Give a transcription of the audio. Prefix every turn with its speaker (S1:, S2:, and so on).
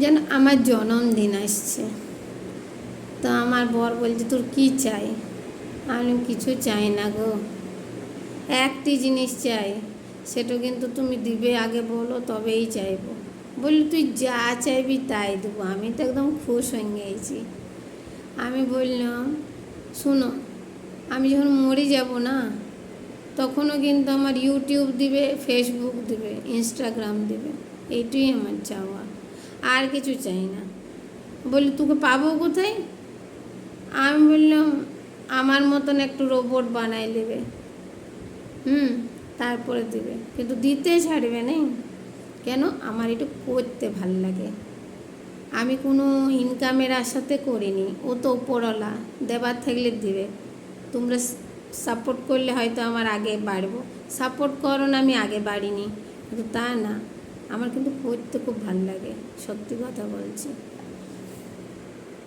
S1: যেন আমার জন্মদিন আসছে, তো আমার বর বলছে তোর কী চাই? আমি কিছু চাই না গো, একটি জিনিস চাই, সেটা কিন্তু তুমি দিবে আগে বলো, তবেই চাইবো। বললি তুই যা চাইবি তাই দেবো। আমি তো একদম খুশ হয়ে গিয়েছি। আমি বললাম শুনো, আমি যখন মরে যাব না, তখনও কিন্তু আমার ইউটিউব দিবে, ফেসবুক দিবে, ইনস্টাগ্রাম দিবে, এইটাই আমার চাওয়া, আর কিছু চাই না। বলি তোকে পাবো কোথায়? আমি বললাম আমার মতন একটু রোবট বানাই নেবে, তারপরে দেবে, কিন্তু দিতে ছাড়বে না। কেন? আমার এটা করতে ভাল লাগে। আমি কোনো ইনকামের আশাতে করিনি, ও তো ওপরওয়ালা, দেবার থাকলে দিবে। তোমরা সাপোর্ট করলে হয়তো আমার আগে বাড়বো, সাপোর্ট করো না, আমি আগে বাড়িনি, কিন্তু তা না, আমার কিন্তু করতে খুব ভাল লাগে, সত্যি কথা বলছি।